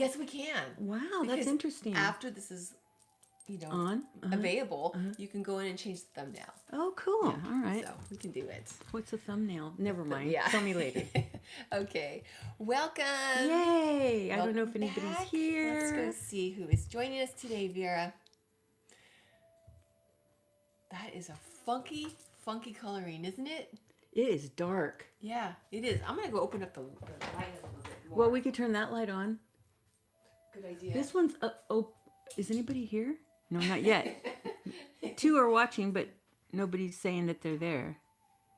Yes, we can. Wow, Because that's interesting. after this is, On? available, you can go in and change the thumbnail. Oh, cool. Yeah, All right. So we can do it. What's a thumbnail? Never mind. Yeah. Tell me later. Okay. Welcome. Yay! I don't know if Welcome anybody's back. here. Let's go see who is joining us today, Vera. That is a funky coloring, isn't it? It is dark. Yeah, it is. I'm going to go open up the light a little bit more. Well, we could turn that light on. Good idea. This one's is anybody here? No, not yet. Two are watching, but nobody's saying that they're there.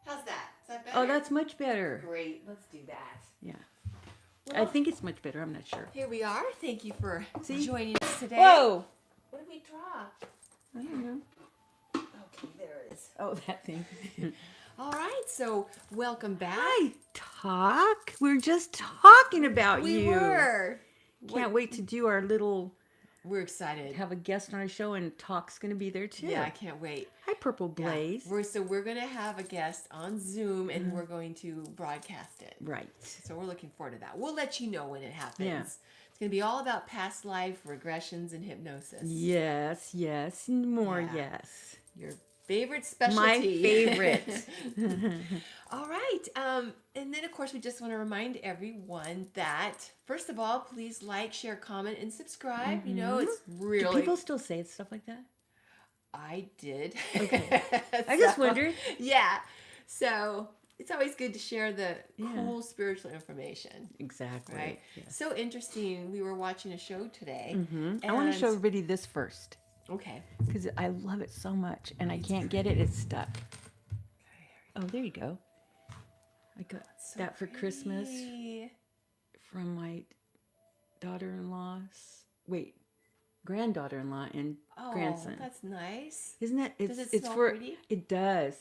How's that? Is that better? Oh, that's much better. Great. Let's do that. Yeah. Well, I think it's much better. I'm not sure. here we are. Thank you for See? joining us today. Whoa! What did we draw? I don't know. Okay, there it is. Oh, that thing. All right, so welcome back. Hi, Talk. We're just talking about We you. were. Can't wait to do our little, We're excited. have a guest on our show, and Talk's going to be there too. Yeah, I can't wait. Hi, Purple Blaze. Yeah. We're going to have a guest on Zoom, and we're going to broadcast it. Right. So we're looking forward to that. We'll let you know when it happens. Yeah. It's going to be all about past life, regressions, and hypnosis. Yes, more Yeah. yes. Your favorite specialty. My favorite. All right. And then, of course, we just want to remind everyone that, first of all, please like, share, comment, and subscribe. You know, it's Do really... people still say stuff like that? I did. Okay. I just wondered. Yeah. So it's always good to share the cool spiritual information. Exactly. Right. Yes. So interesting. We were watching a show today. I want to show everybody this first Okay. because I love it so much, and I can't get it. It's stuck. Oh, there you go. I got So that for Christmas pretty. from my granddaughter-in-law and grandson. That's nice. Isn't that? Does it It's smell for. pretty? It does.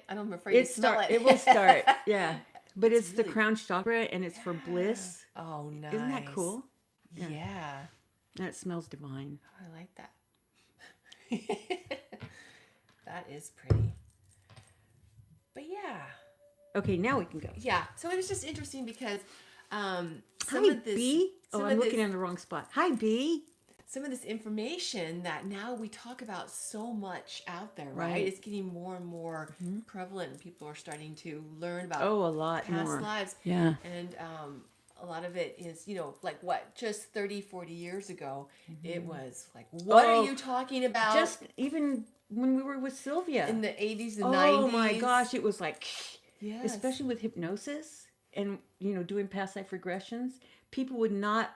I'm afraid to smell it. It will start. Yeah, but it's the really- crown chakra, and it's for bliss. Oh, nice. Isn't that cool? Yeah. And it smells divine. I like that. That is pretty. But yeah. Okay, now we can go. Yeah. So it was just interesting because some Hi, of this B. Oh, some I'm of looking this- in the wrong spot. Hi, B. some of this information that now we talk about so much out there, right? Right. It's getting more and more prevalent, and people are starting to learn about Oh, a lot past more. lives. Yeah. And a lot of it is, like what, just 30, 40 years ago, it was like, what Oh, are you talking about? Just even when we were with Sylvia. in the 80s and 90s. Oh my gosh, it was like, Yes. especially with hypnosis and doing past life regressions, people would not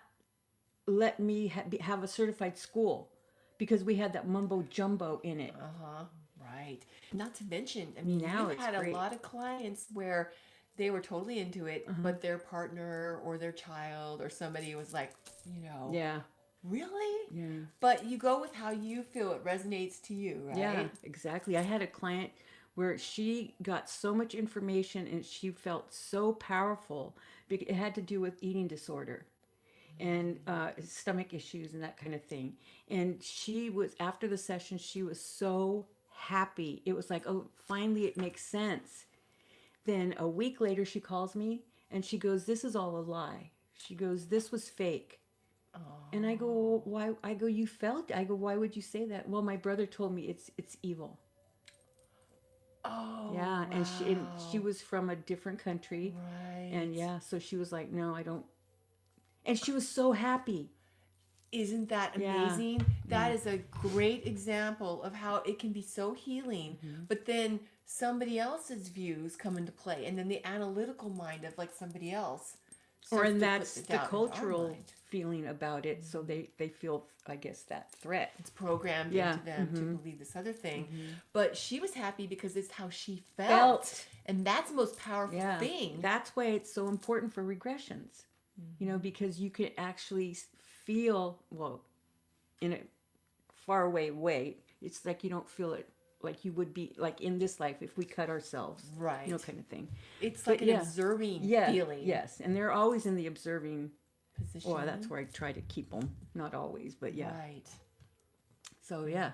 let me have a certified school because we had that mumbo jumbo in it. Uh-huh. Right. Not to mention, I mean, Now we it's had great. a lot of clients where they were totally into it, but their partner or their child or somebody was like, Yeah, really? yeah. But you go with how you feel it resonates to you, right? Yeah, exactly. I had a client where she got so much information and she felt so powerful. It had to do with eating disorder and stomach issues and that kind of thing. And she was, after the session, she was so happy. It was like, oh, finally it makes sense. Then a week later, she calls me and she goes, this is all a lie. She goes, this was fake. And I go, why? I go, you felt it. I go, why would you say that? Well, my brother told me it's evil. Oh, Yeah, and she was from a different country, right. and yeah, so she was like, no, I don't. And she was so happy. Isn't that Yeah. amazing? That is a great example of how it can be so healing, but then somebody else's views come into play, and then the analytical mind of like somebody else. starts And to that's put it the down into our cultural mind. feeling about it. So they feel, I guess, that threat. It's programmed Yeah. into them to believe this other thing. But she was happy because it's how she felt. Felt. And that's the most powerful Yeah, thing. that's why it's so important for regressions. Because you can actually feel, well, in a far away way. It's like you don't feel it like you would be like in this life if we cut ourselves, Right. kind of thing. It's like But an yeah. observing Yeah, feeling. yes, and they're always in the observing. Position. Well, that's where I try to keep them. Not always, but yeah. Right. So yeah,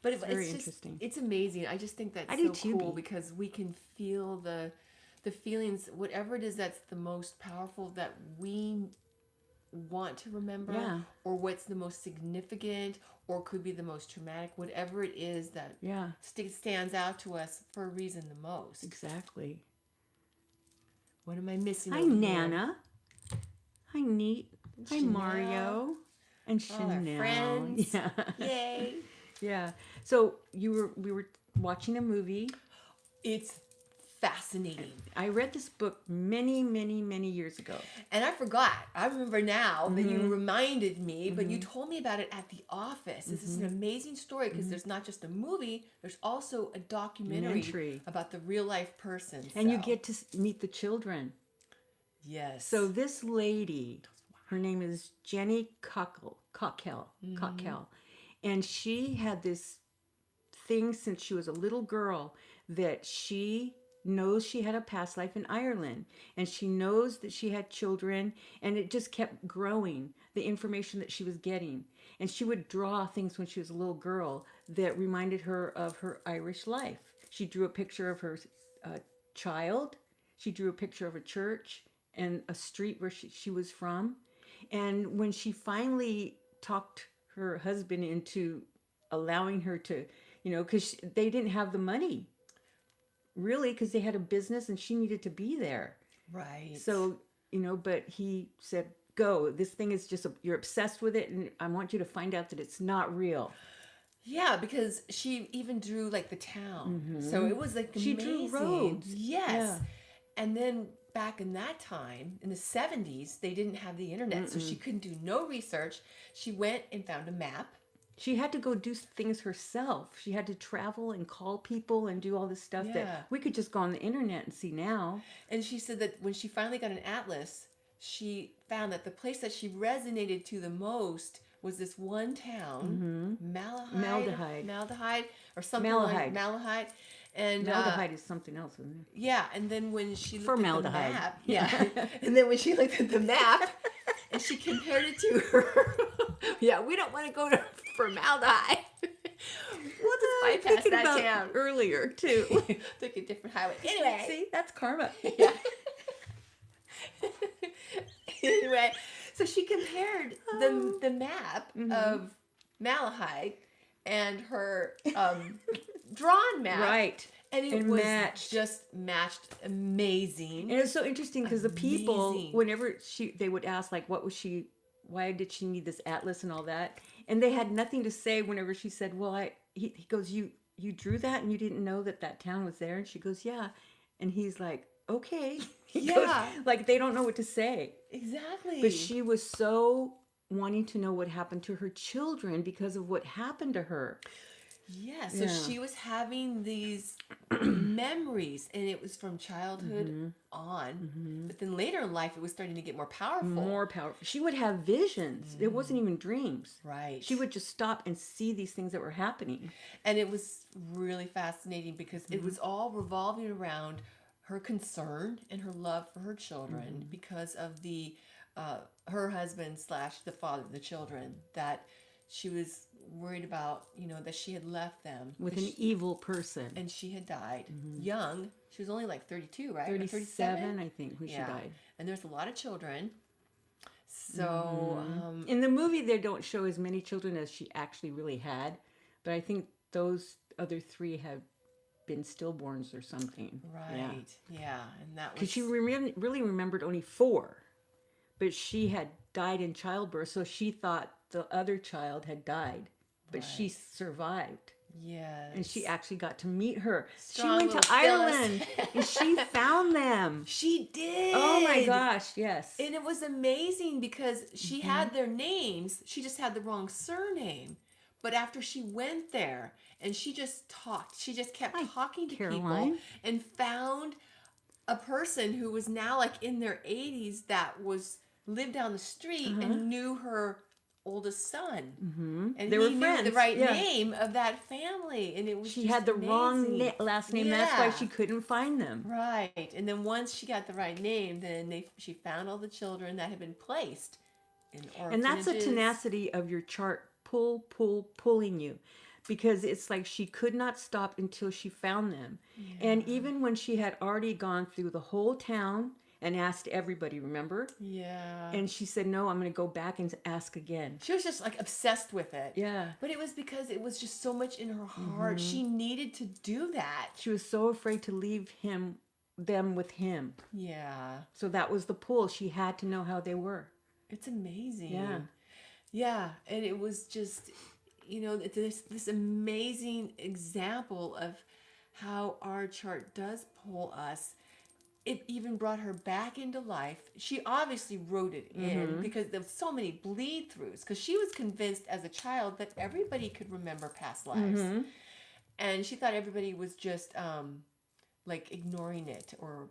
But It's very just, interesting. It's amazing. I just think that's I so do too, cool Bea. because we can feel the feelings, whatever it is that's the most powerful that we want to remember, Yeah. or what's the most significant, or could be the most traumatic, whatever it is that Yeah. stands out to us for a reason the most. Exactly. What am I missing Hi, over here? Nana. Hi, Neat. Hi, Chanel. Mario. And All our Chanel. friends. Yeah. Yay. Yeah. So we were watching a movie. It's fascinating. I read this book many, many, many years ago. And I forgot. I remember now that you reminded me, but you told me about it at the office. This is an amazing story because there's not just a movie, there's also a documentary about the real life person. And you get to meet the children. Yes. So this lady, her name is Jenny Cockell. And she had this thing since she was a little girl that she knows she had a past life in Ireland, and she knows that she had children, and it just kept growing, the information that she was getting. And she would draw things when she was a little girl that reminded her of her Irish life. She drew a picture of her child. She drew a picture of a church and a street where she was from. And when she finally talked her husband into allowing her to, because they didn't have the money, really, because they had a business and she needed to be there. Right. So, but he said, go. This thing is just, you're obsessed with it, and I want you to find out that it's not real. Yeah, because she even drew like the town. So it was like She amazing. drew roads. Yes. Yeah. And then back in that time, in the 70s, they didn't have the internet, so she couldn't do no research. She went and found a map. She had to go do things herself. She had to travel and call people and do all this stuff that we could just go on the internet and see now. And she said that when she finally got an atlas, she found that the place that she resonated to the most was this one town, Malahide, or something like Malahide. And Malahide is something else, isn't it? Yeah, and then when she looked at the Formaldehyde. map, and then when she looked at the map, and she compared it to her, we don't want to go to formaldehyde. We'll just bypass that town. Earlier too. Took a different highway. Anyway, see, that's karma. Yeah. Anyway, so she compared the map of Malahide and her drawn map. Right. And it was just matched amazing. And it's so interesting because the people, whenever they would ask, like, why did she need this atlas and all that? And they had nothing to say whenever she said, well, he goes, you drew that and you didn't know that town was there? And she goes, yeah. And he's like, okay. He goes, like, they don't know what to say. Exactly. But she was so wanting to know what happened to her children because of what happened to her. Yeah, so she was having these memories, and it was from childhood on. But then later in life, it was starting to get more powerful. More powerful. She would have visions. It wasn't even dreams. Right. She would just stop and see these things that were happening. And it was really fascinating because it was all revolving around her concern and her love for her children because of the her husband / the father of the children, that she was worried about, that she had left them with an evil person, and she had died young. She was only like 32, right? 37, I think, when she died. And there's a lot of children. So in the movie, they don't show as many children as she actually really had, but I think those other 3 have been stillborns or something. Right. Yeah. And that was because she really remembered only 4, but she had died in childbirth, so she thought the other child had died, but she survived. Yes. And she actually got to meet her. Strong she went to Ireland and she found them. She did. Oh my gosh, yes. And it was amazing because she had their names. She just had the wrong surname. But after she went there and she just talked, she just kept talking to people and found a person who was now like in their 80s that lived down the street and knew her oldest son, and they were friends. Knew the right name of that family, and it was she had the amazing. Wrong last name. That's why she couldn't find them. Right, and then once she got the right name, then she found all the children that had been placed in orphanages. And that's the tenacity of your chart, pulling you, because it's like she could not stop until she found them. And even when she had already gone through the whole town and asked everybody, remember? Yeah. And she said, no, I'm going to go back and ask again. She was just like obsessed with it. Yeah. But it was because it was just so much in her heart. She needed to do that. She was so afraid to leave them with him. Yeah. So that was the pull. She had to know how they were. It's amazing. Yeah. Yeah. And it was just, this amazing example of how our chart does pull us. It even brought her back into life. She obviously wrote it in because there was so many bleed throughs, because she was convinced as a child that everybody could remember past lives. And she thought everybody was just like ignoring it, or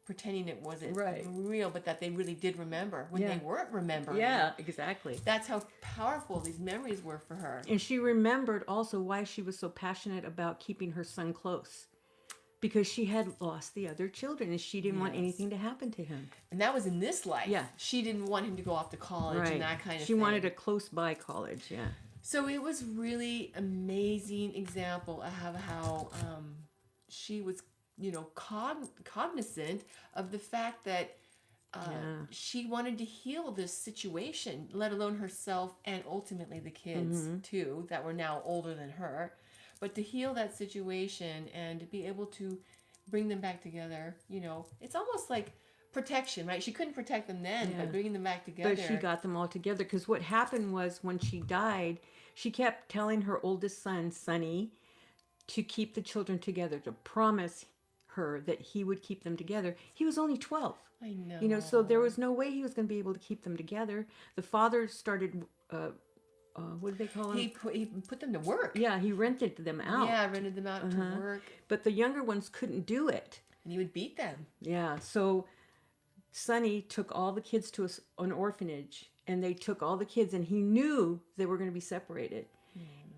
pretending it wasn't real, but that they really did remember when they weren't remembering. Yeah, exactly. That's how powerful these memories were for her. And she remembered also why she was so passionate about keeping her son close. Because she had lost the other children and she didn't want anything to happen to him. And that was in this life. Yeah. She didn't want him to go off to college and that kind of thing. She wanted a close by college, yeah. So it was really amazing example of how she was, cognizant of the fact that she wanted to heal this situation, let alone herself and ultimately the kids too, that were now older than her. But to heal that situation and to be able to bring them back together, it's almost like protection, right? She couldn't protect them then, but bringing them back together. But she got them all together, because what happened was when she died, she kept telling her oldest son, Sonny, to keep the children together, to promise her that he would keep them together. He was only 12. I know. So there was no way he was going to be able to keep them together. The father started... what did they call him? He put them to work. Yeah, he rented them out. Yeah, rented them out to work. But the younger ones couldn't do it. And he would beat them. Yeah, so Sonny took all the kids to an orphanage, and they took all the kids, and he knew they were going to be separated.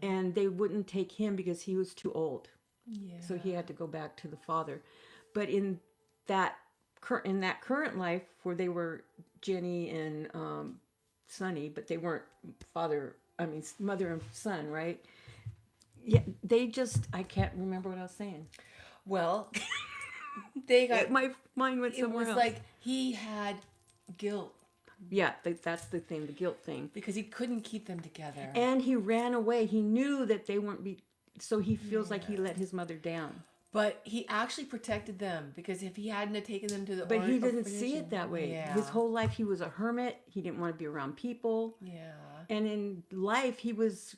And they wouldn't take him because he was too old. Yeah. So he had to go back to the father. But in that current life, where they were Jenny and Sonny, but they weren't mother and son, right? Yeah, they just, I can't remember what I was saying. Well, they got... My mind went somewhere else. It was like he had guilt. Yeah, that's the thing, the guilt thing. Because he couldn't keep them together. And he ran away. He knew that they weren't so he feels like he let his mother down. But he actually protected them, because if he hadn't have taken them to the But he didn't see it that way. Yeah. His whole life he was a hermit. He didn't want to be around people. Yeah. And in life he was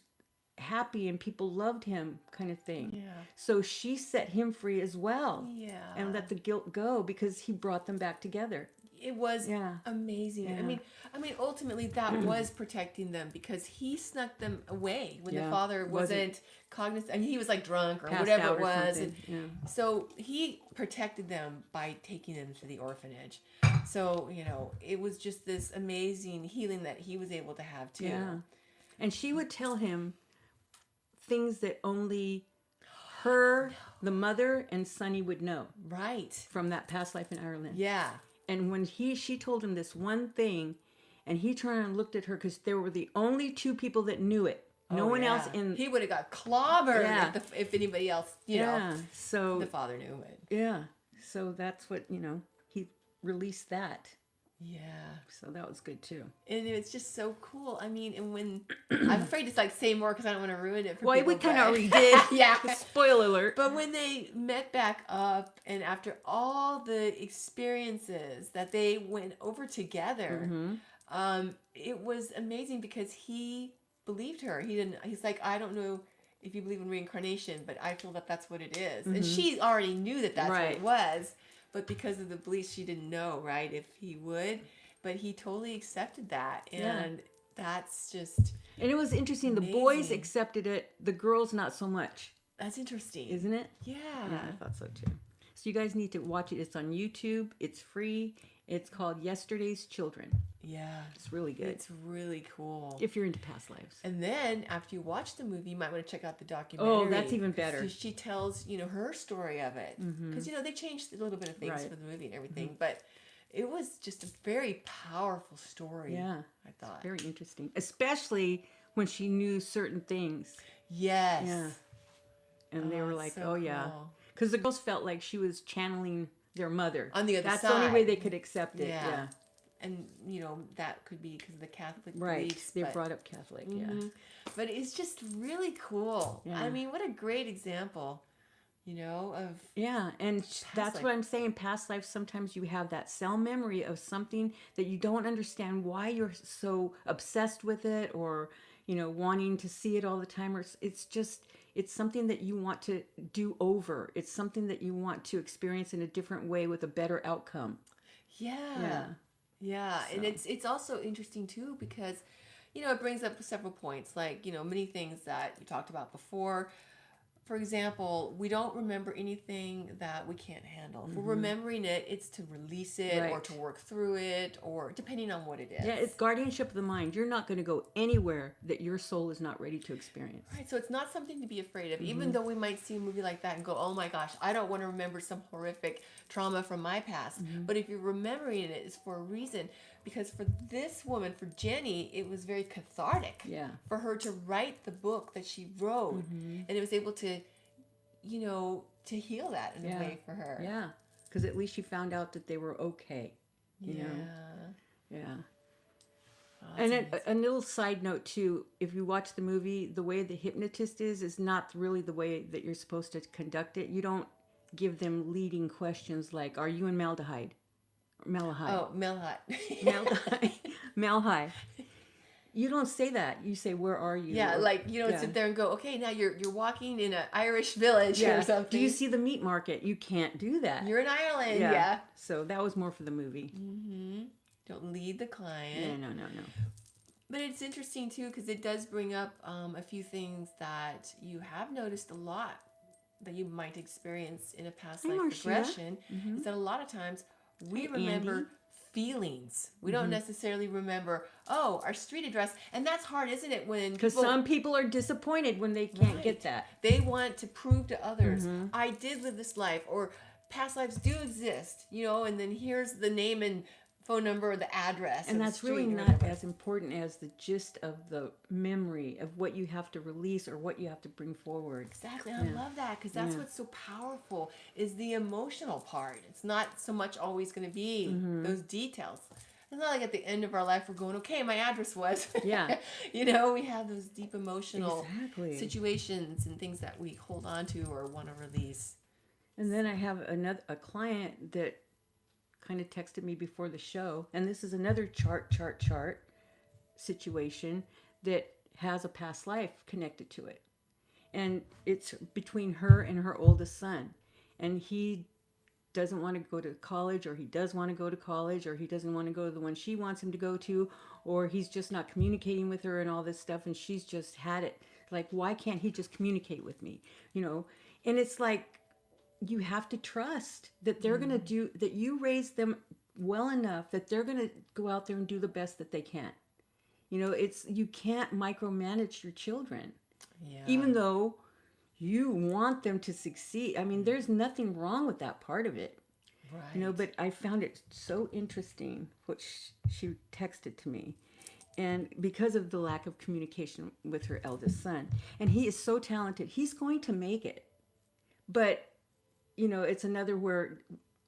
happy and people loved him, kind of thing. Yeah. So she set him free as well. Yeah. And let the guilt go, because he brought them back together. It was amazing. Yeah. I mean, ultimately that was protecting them, because he snuck them away when the father wasn't cognizant. I mean, he was like drunk or whatever it was. And so he protected them by taking them to the orphanage. So, it was just this amazing healing that he was able to have too. Yeah. And she would tell him things that only her, the mother, and Sonny would know. Right. From that past life in Ireland. Yeah. And when she told him this one thing, and he turned and looked at her, because there were the only two people that knew it. No one else in... He would have got clobbered if anybody else, so the father knew it. Yeah. So that's what, he released that. Yeah. So that was good too. And it's just so cool. I mean, and when... I'm afraid to say more because I don't want to ruin it for people. Well, we kind of already did. Yeah. Spoiler alert. But when they met back up, and after all the experiences that they went over together, it was amazing, because he believed her. He's like, I don't know if you believe in reincarnation, but I feel that that's what it is. And she already knew that that's what it was. But because of the beliefs, she didn't know, right, if he would. But he totally accepted that. And that's just... And it was interesting. Amazing. The boys accepted it. The girls, not so much. That's interesting. Isn't it? Yeah. I thought so too. So you guys need to watch it. It's on YouTube. It's free. It's called Yesterday's Children. Yeah. It's really good. It's really cool. If you're into past lives. And then after you watch the movie, you might want to check out the documentary. Oh, that's even better. So she tells, her story of it. Because, they changed a little bit of things for the movie and everything. But it was just a very powerful story. Yeah. I thought. It's very interesting. Especially when she knew certain things. Yes. Yeah. And they were like, so oh, yeah. Because the girls felt like she was channeling their mother. On the other That's side. the only way they could accept it. Yeah. Yeah. And, that could be because of the Catholic Right. beliefs. They're brought up Catholic. Yeah. But it's just really cool. Yeah. I mean, what a great example, of Yeah, and that's life. what I'm saying. Past life, sometimes you have that cell memory of something that you don't understand why you're so obsessed with it, or wanting to see it all the time, or it's something that you want to do over. It's something that you want to experience in a different way with a better outcome. Yeah. Yeah. And it's also interesting too because, it brings up several points, like, many things that you talked about before. For example, we don't remember anything that we can't handle. If we're remembering it, it's to release it or to work through it, or depending on what it is. Yeah, it's guardianship of the mind. You're not going to go anywhere that your soul is not ready to experience. Right, so it's not something to be afraid of. Even though we might see a movie like that and go, oh my gosh, I don't want to remember some horrific trauma from my past. But if you're remembering it, it's for a reason. Because for this woman, for Jenny, it was very cathartic for her to write the book that she wrote. And it was able to, to heal that in a way for her. Yeah, because at least she found out that they were okay. You know? Yeah. Oh, and a little side note too, if you watch the movie, the way the hypnotist is not really the way that you're supposed to conduct it. You don't give them leading questions like, are you in Malahide? Oh, Malahide. Malahide. You don't say that. You say, where are you? Yeah, like you don't sit there and go, okay, now you're walking in an Irish village or something. Do you see the meat market? You can't do that. You're in Ireland, yeah. So that was more for the movie. Don't lead the client. No. But it's interesting too because it does bring up a few things that you have noticed a lot that you might experience in a past life regression. Is that a lot of times we remember Andy. Feelings. We don't necessarily remember, our street address. And that's hard, isn't it? Because some people are disappointed when they can't get that. They want to prove to others, I did live this life, or past lives do exist, and then here's the name and phone number or the address. And that's really not as important as the gist of the memory of what you have to release or what you have to bring forward. Exactly. I love that because that's what's so powerful is the emotional part. It's not so much always going to be those details. It's not like at the end of our life we're going, okay, my address was. Yeah. We have those deep emotional situations and things that we hold on to or want to release. And then I have a client that kind of texted me before the show, and this is another chart situation that has a past life connected to it, and it's between her and her oldest son, and he doesn't want to go to college, or he does want to go to college, or he doesn't want to go to the one she wants him to go to, or he's just not communicating with her and all this stuff, and she's just had it like, why can't he just communicate with me, and it's like, you have to trust that they're going to do, that you raise them well enough that they're going to go out there and do the best that they can. You can't micromanage your children. Yeah. Even though you want them to succeed. I mean, there's nothing wrong with that part of it. Right. But I found it so interesting what she texted to me. And because of the lack of communication with her eldest son. And he is so talented. He's going to make it. But it's another where,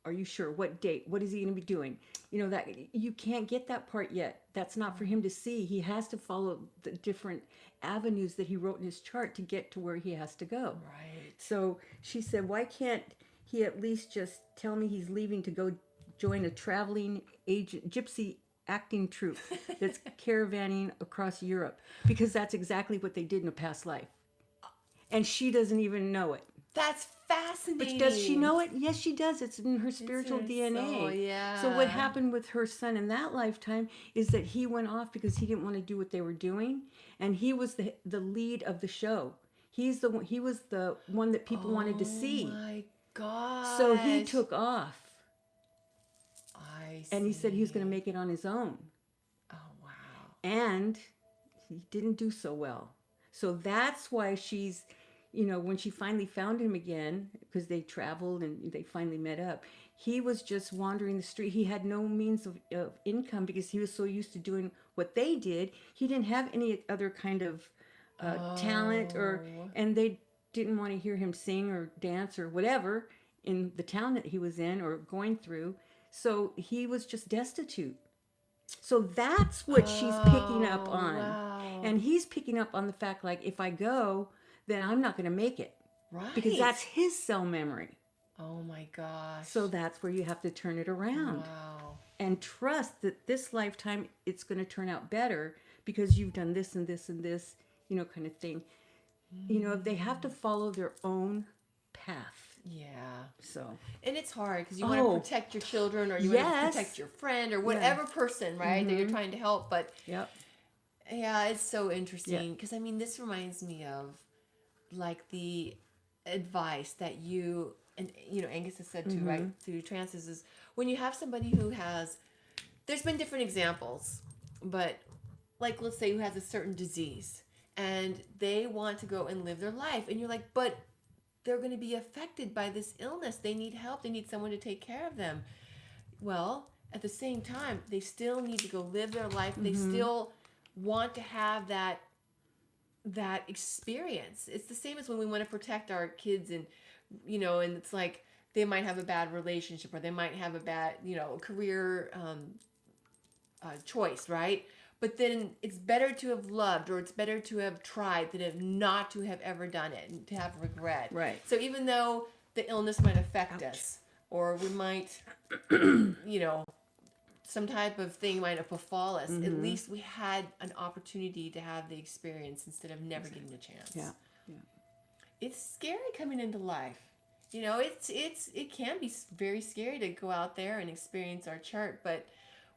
are you sure? What date? What is he going to be doing? That you can't get that part yet. That's not for him to see. He has to follow the different avenues that he wrote in his chart to get to where he has to go. Right. So she said, why can't he at least just tell me he's leaving to go join a traveling gypsy acting troupe that's caravanning across Europe? Because that's exactly what they did in a past life. And she doesn't even know it. That's fascinating. But does she know it? Yes, she does. It's in her spiritual DNA. Soul, yeah. So what happened with her son in that lifetime is that he went off because he didn't want to do what they were doing, and he was the lead of the show. He was the one that people wanted to see. Oh my God! So he took off. I see. And he said he was going to make it on his own. Oh wow! And he didn't do so well. So that's why she's. When she finally found him again, because they traveled and they finally met up, he was just wandering the street. He had no means of income because he was so used to doing what they did. He didn't have any other kind of talent, and they didn't want to hear him sing or dance or whatever. in the town that he was in or going through. So he was just destitute. So that's what she's picking up Oh, on. wow. And he's picking up on the fact, like, if I go, then I'm not going to make it. Right. Because that's his cell memory. Oh my gosh. So that's where you have to turn it around. Wow. And trust that this lifetime it's going to turn out better because you've done this and this and this, kind of thing. They have to follow their own path. Yeah. So. And it's hard because you want to protect your children or you want to protect your friend or whatever person, right, that you're trying to help. But yeah, it's so interesting because, this reminds me of like the advice that you, and Angus has said too, right, through trances, is when you have somebody who has, there's been different examples, but like, let's say who has a certain disease and they want to go and live their life. And you're like, but they're going to be affected by this illness. They need help. They need someone to take care of them. Well, at the same time, they still need to go live their life. They still want to have that experience. It's the same as when we want to protect our kids and, and it's like they might have a bad relationship or they might have a bad, career choice, right? But then it's better to have loved or it's better to have tried than not to have ever done it and to have regret. Right. So even though the illness might affect us or we might, some type of thing might have befall us, at least we had an opportunity to have the experience instead of never getting a chance. Yeah. It's scary coming into life. It can be very scary to go out there and experience our chart, but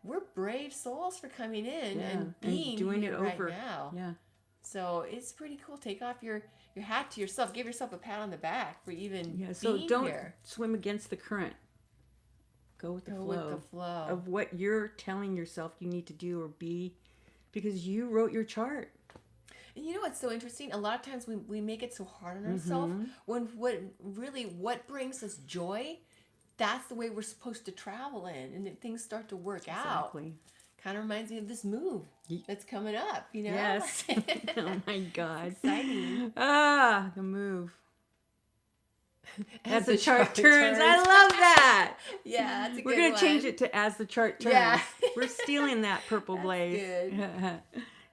we're brave souls for coming in and being doing it right now. Yeah. So it's pretty cool. Take off your hat to yourself. Give yourself a pat on the back for even so being don't here. Swim against the current. Go with the flow of what you're telling yourself you need to do or be, because you wrote your chart. And you know what's so interesting? A lot of times we make it so hard on ourselves when what brings us joy, that's the way we're supposed to travel in, and then things start to work out. Kind of reminds me of this move that's coming up, Yes. Oh my God. Exciting. The move. As the chart turns. I love that. Yeah, that's a good We're going one. to change it to as the chart turns. Yeah. We're stealing that purple blaze. Good.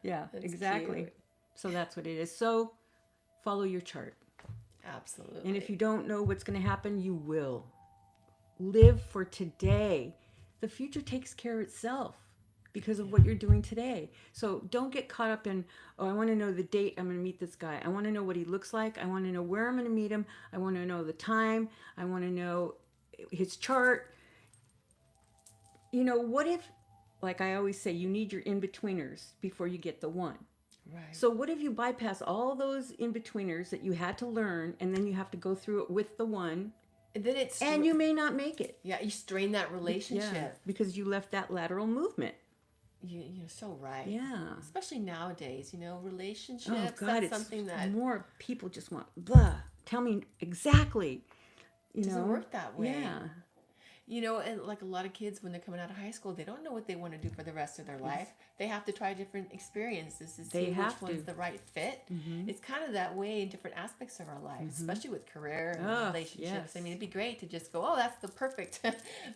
Yeah, That's exactly. cute. So that's what it is. So follow your chart. Absolutely. And if you don't know what's going to happen, you will. Live for today. The future takes care of itself because of what you're doing today. So don't get caught up in, I want to know the date I'm going to meet this guy. I want to know what he looks like. I want to know where I'm going to meet him. I want to know the time. I want to know his chart. What if, like I always say, you need your in-betweeners before you get the one. Right. So what if you bypass all those in-betweeners that you had to learn, and then you have to go through it with the one, and then and you may not make it. Yeah, you strain that relationship because you left that lateral movement. You're so right. Yeah. Especially nowadays, relationships. Oh God, that's it's something that more people just want blah. Tell me exactly. It doesn't work that way. Yeah. And like a lot of kids when they're coming out of high school, they don't know what they want to do for the rest of their life. They have to try different experiences to see which one's the right fit. It's kind of that way in different aspects of our life, especially with career and relationships. Yes. It'd be great to just go, that's the perfect,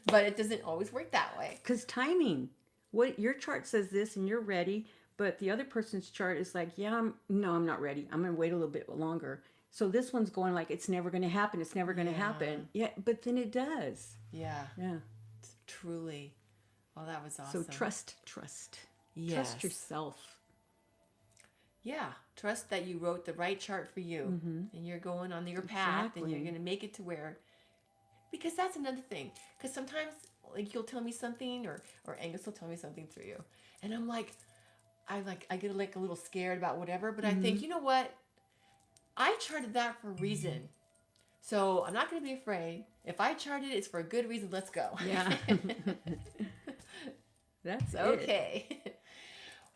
but it doesn't always work that way. Because timing. What your chart says this and you're ready, but the other person's chart is like, I'm not ready. I'm going to wait a little bit longer. So this one's going like, it's never going to happen. It's never going to happen. Yeah, but then it does. Yeah. Yeah. Truly. Oh, that was awesome. So trust. Yes. Trust yourself. Yeah. Trust that you wrote the right chart for you and you're going on your path and you're going to make it to where, because that's another thing. Because sometimes like you'll tell me something or Angus will tell me something through you. And I'm like, I get like a little scared about whatever, but I think, you know what? I charted that for a reason. So I'm not going to be afraid. If I charted it, it's for a good reason. Let's go. Yeah. That's okay.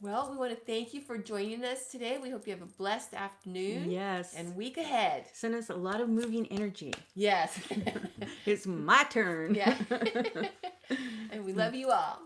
Well, we want to thank you for joining us today. We hope you have a blessed afternoon. Yes. And week ahead. Send us a lot of moving energy. Yes. It's my turn. Yeah. And we love you all.